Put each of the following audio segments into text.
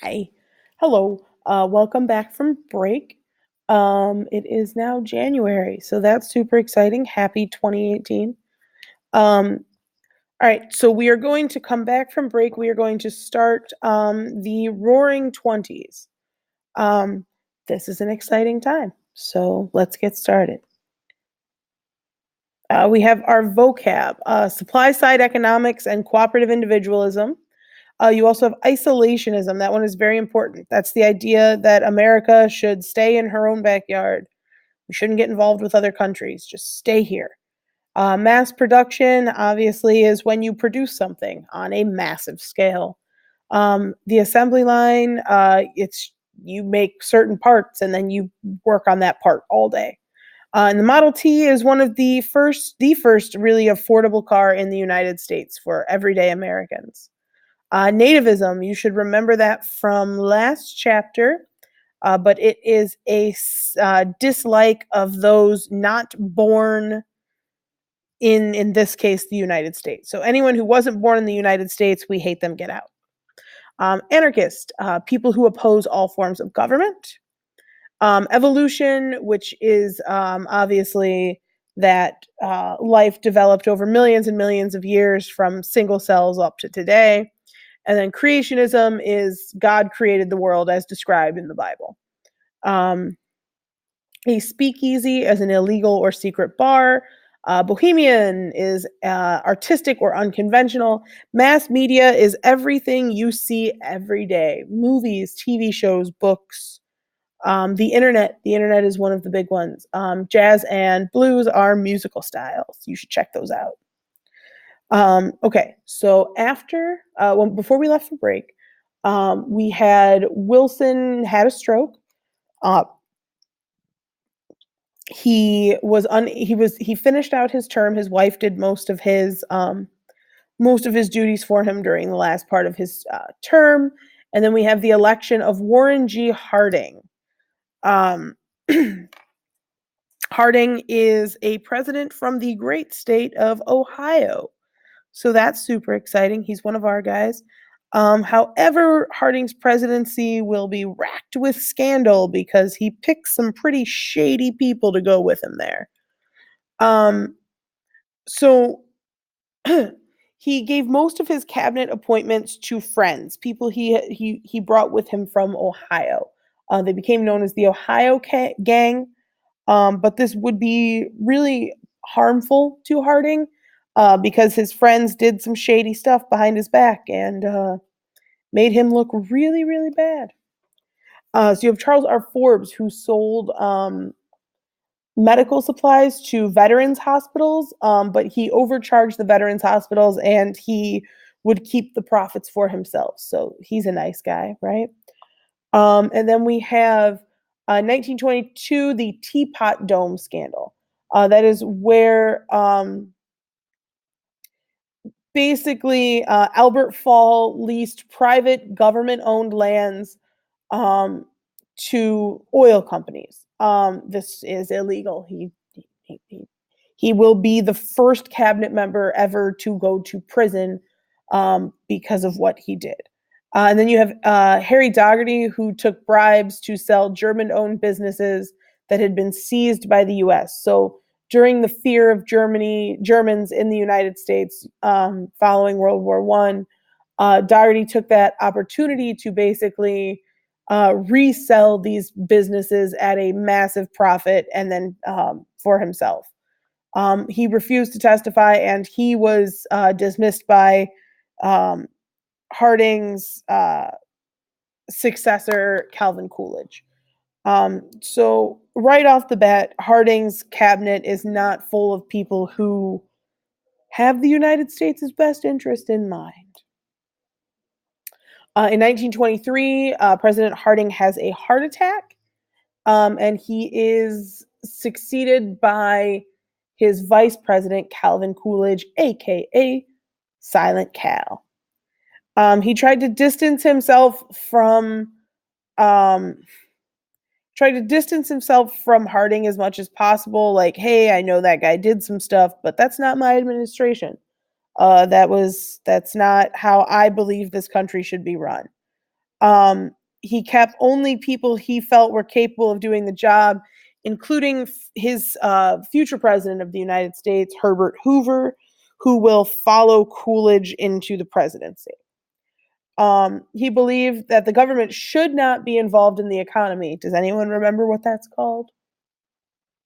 Hi. Hello. Welcome back from break. It is now January, so that's super exciting. Happy 2018. Um, all right, so we are going to come back from break. We are going to start the Roaring Twenties. Um, this is an exciting time, so let's get started. We have our vocab, supply side economics and cooperative individualism. You also have isolationism. That one is very important. That's the idea that America should stay in her own backyard. We shouldn't get involved with other countries. Just stay here. Mass production, obviously, is when you produce something on a massive scale. The assembly line, it's you make certain parts and then you work on that part all day. And the Model T is one of the first really affordable car in the United States for everyday Americans. Nativism, you should remember that from last chapter, but it is a dislike of those not born in this case, the United States. So anyone who wasn't born in the United States, we hate them, get out. Anarchist, people who oppose all forms of government. Evolution, which is obviously that life developed over millions and millions of years from single cells up to today. And then creationism is God created the world as described in the Bible. Um, a speakeasy as an illegal or secret bar. Bohemian is artistic or unconventional. Mass media is everything you see every day: movies, TV shows, books. The internet. The internet is one of the big ones. Jazz and blues are musical styles. You should check those out. Okay, so before we left for break, we had Wilson had a stroke. Uh, he finished out his term. His wife did most of his duties for him during the last part of his term, and then we have the election of Warren G. Harding. Um, Harding is a president from the great state of Ohio. So that's super exciting. He's one of our guys. However, Harding's presidency will be racked with scandal because he picked some pretty shady people to go with him there. Um, so he gave most of his cabinet appointments to friends, people he brought with him from Ohio. They became known as the Ohio Gang. But this would be really harmful to Harding because his friends did some shady stuff behind his back and made him look really, really bad. So you have Charles R. Forbes, who sold medical supplies to veterans hospitals, but he overcharged the veterans hospitals and he would keep the profits for himself. So he's a nice guy, right? And then we have 1922, the Teapot Dome scandal. That is where basically Albert Fall leased private government owned lands um, to oil companies. This is illegal. He will be the first cabinet member ever to go to prison because of what he did. And then you have Harry Daugherty, who took bribes to sell German-owned businesses that had been seized by the U.S. So during the fear of Germans in the United States following World War I, Daugherty took that opportunity to basically resell these businesses at a massive profit and then for himself. He refused to testify, and he was dismissed by um, Harding's successor, Calvin Coolidge. So right off the bat, Harding's cabinet is not full of people who have the United States' best interest in mind. In 1923, President Harding has a heart attack, and he is succeeded by his vice president, Calvin Coolidge, aka Silent Cal. He tried to distance himself from um, Harding as much as possible. Like, hey, I know that guy did some stuff, but that's not my administration. That's not how I believe this country should be run. He kept only people he felt were capable of doing the job, including his future president of the United States, Herbert Hoover, who will follow Coolidge into the presidency. He believed that the government should not be involved in the economy. Does anyone remember what that's called?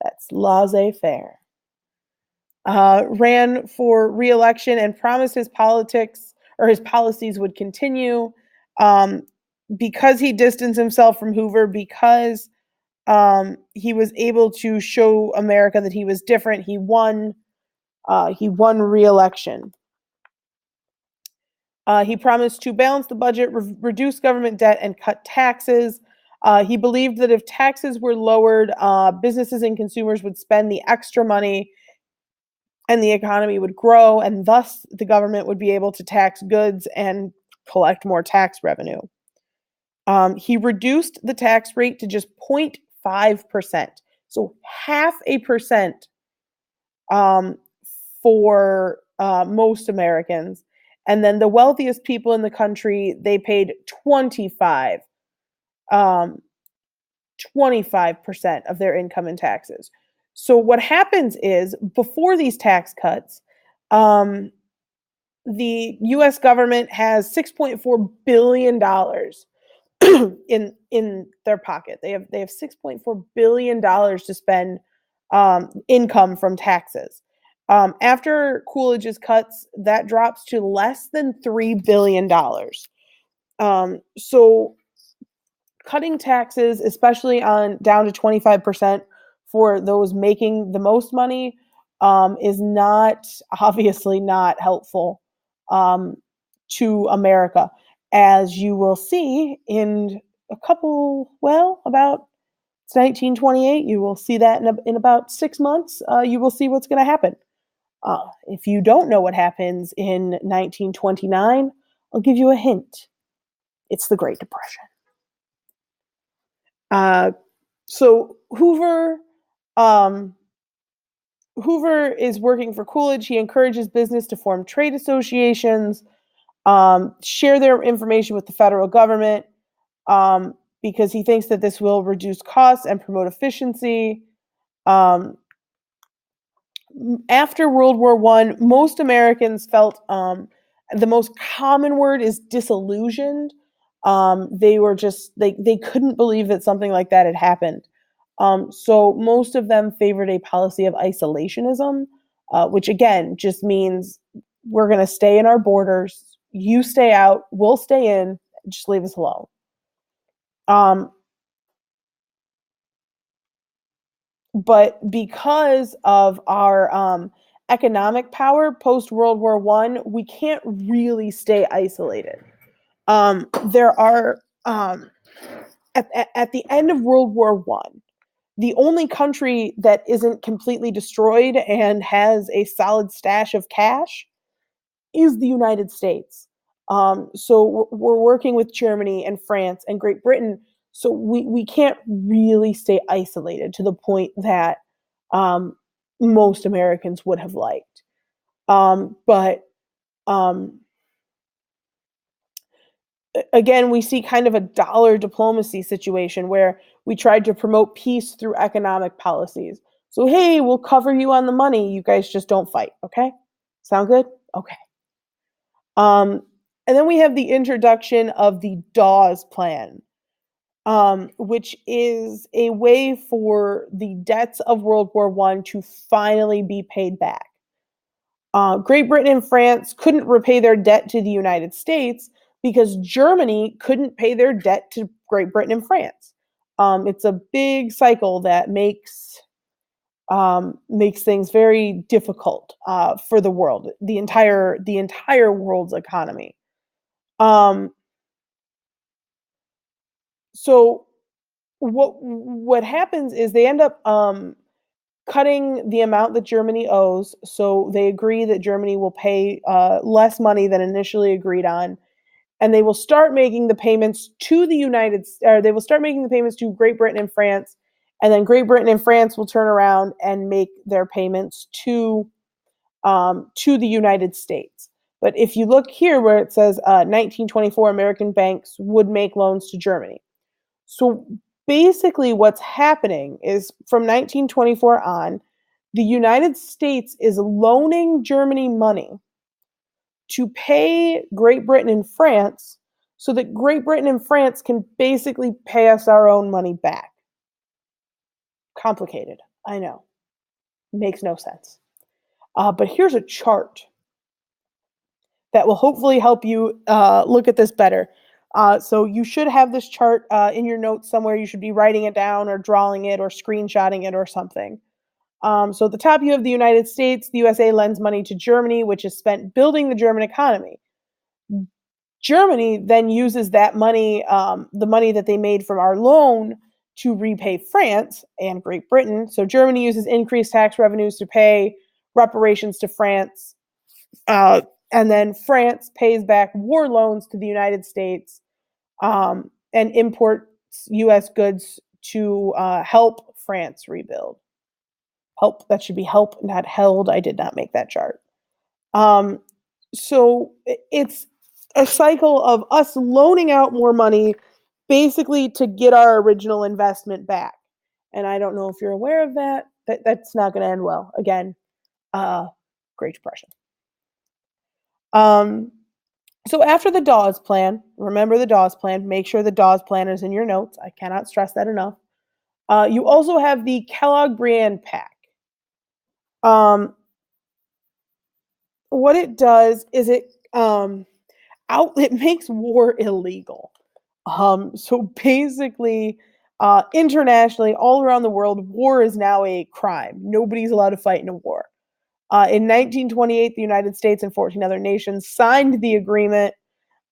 That's laissez-faire. Ran for re-election and promised his politics or his policies would continue. Because he distanced himself from Hoover, because he was able to show America that he was different, he won re-election. He promised to balance the budget, reduce government debt, and cut taxes. He believed that if taxes were lowered, businesses and consumers would spend the extra money and the economy would grow, and thus the government would be able to tax goods and collect more tax revenue. He reduced the tax rate to just 0.5%, so 0.5% for most Americans. And then the wealthiest people in the country, they paid 25% of their income in taxes. So what happens is, before these tax cuts, the U.S. government has $6.4 billion in their pocket. They have $6.4 billion to spend income from taxes. After Coolidge's cuts, that drops to less than $3 billion. So cutting taxes, especially on down to 25% for those making the most money, is obviously not helpful to America. As you will see in about 1928, you will see that in about 6 months, you will see what's going to happen. If you don't know what happens in 1929, I'll give you a hint. It's the Great Depression. So Hoover is working for Coolidge. He encourages business to form trade associations, share their information with the federal government, because he thinks that this will reduce costs and promote efficiency. After World War I, most Americans felt, the most common word is disillusioned. They were just, they couldn't believe that something like that had happened. So most of them favored a policy of isolationism, which again just means we're going to stay in our borders. You stay out, we'll stay in, just leave us alone. But because of our economic power post-World War I, we can't really stay isolated. There are, at the end of World War I, the only country that isn't completely destroyed and has a solid stash of cash is the United States. So we're working with Germany and France and Great Britain. So we can't really stay isolated to the point that most Americans would have liked. But again, we see kind of a dollar diplomacy situation where we tried to promote peace through economic policies. So, hey, we'll cover you on the money. You guys just don't fight. Okay. Sound good? Okay. And then we have the introduction of the Dawes Plan, which is a way for the debts of World War I to finally be paid back. Great Britain and France couldn't repay their debt to the United States because Germany couldn't pay their debt to Great Britain and France. It's a big cycle that makes things very difficult for the world, the entire world's economy. So what happens is they end up cutting the amount that Germany owes. So they agree that Germany will pay less money than initially agreed on, and they will start making the payments to they will start making the payments to Great Britain and France, and then Great Britain and France will turn around and make their payments to the United States. But if you look here where it says 1924 American banks would make loans to Germany. So basically, what's happening is from 1924 on, the United States is loaning Germany money to pay Great Britain and France so that Great Britain and France can basically pay us our own money back. Complicated, I know. Makes no sense. But here's a chart that will hopefully help you look at this better. So you should have this chart in your notes somewhere. You should be writing it down or drawing it or screenshotting it or something. So at the top you have the United States. The USA lends money to Germany, which is spent building the German economy. Germany then uses that money, the money that they made from our loan, to repay France and Great Britain. So Germany uses increased tax revenues to pay reparations to France. And then France pays back war loans to the United States and imports U.S. goods to help France rebuild. Help, that should be help, not held. I did not make that chart. So it's a cycle of us loaning out more money basically to get our original investment back. And I don't know if you're aware of that. That's not going to end well. Again, Great Depression. So after the Dawes Plan, remember the Dawes Plan, make sure the Dawes Plan is in your notes. I cannot stress that enough. You also have the Kellogg-Briand Pact. What it does is it makes war illegal. So basically, internationally, all around the world, war is now a crime. Nobody's allowed to fight in a war. In 1928, the United States and 14 other nations signed the agreement,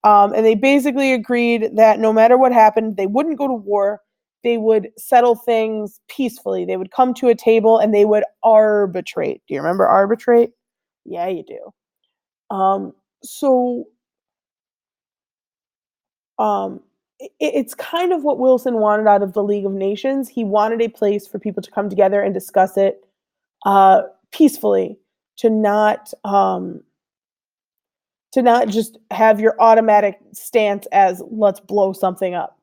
and they basically agreed that no matter what happened, they wouldn't go to war. They would settle things peacefully. They would come to a table and they would arbitrate. Do you remember arbitrate? Yeah, you do. It's kind of what Wilson wanted out of the League of Nations. He wanted a place for people to come together and discuss it peacefully, to not just have your automatic stance as let's blow something up.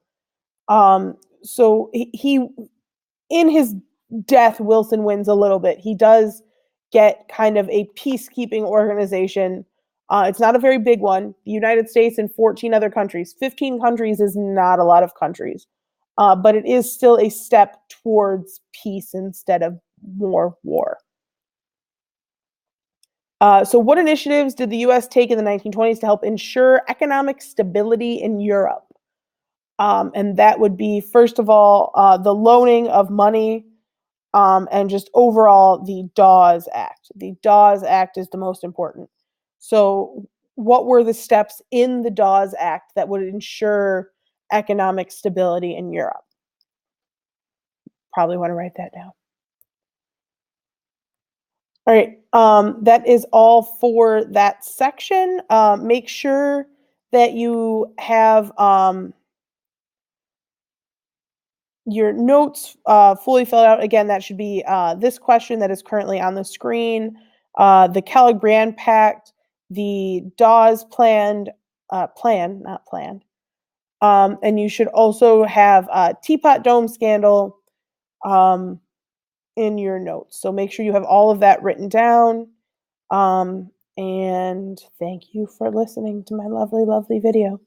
So he in his death, Wilson wins a little bit. He does get kind of a peacekeeping organization. It's not a very big one. The United States and 14 other countries. 15 countries is not a lot of countries, but it is still a step towards peace instead of more war. So what initiatives did the U.S. take in the 1920s to help ensure economic stability in Europe? And that would be, first of all, the loaning of money and just overall the Dawes Act. The Dawes Act is the most important. So what were the steps in the Dawes Act that would ensure economic stability in Europe? Probably want to write that down. All right, that is all for that section. Make sure that you have your notes fully filled out. Again, that should be this question that is currently on the screen, the Kellogg-Briand Pact, the Dawes Plan, not planned. And you should also have Teapot Dome scandal in your notes. So make sure you have all of that written down. And thank you for listening to my lovely, lovely video.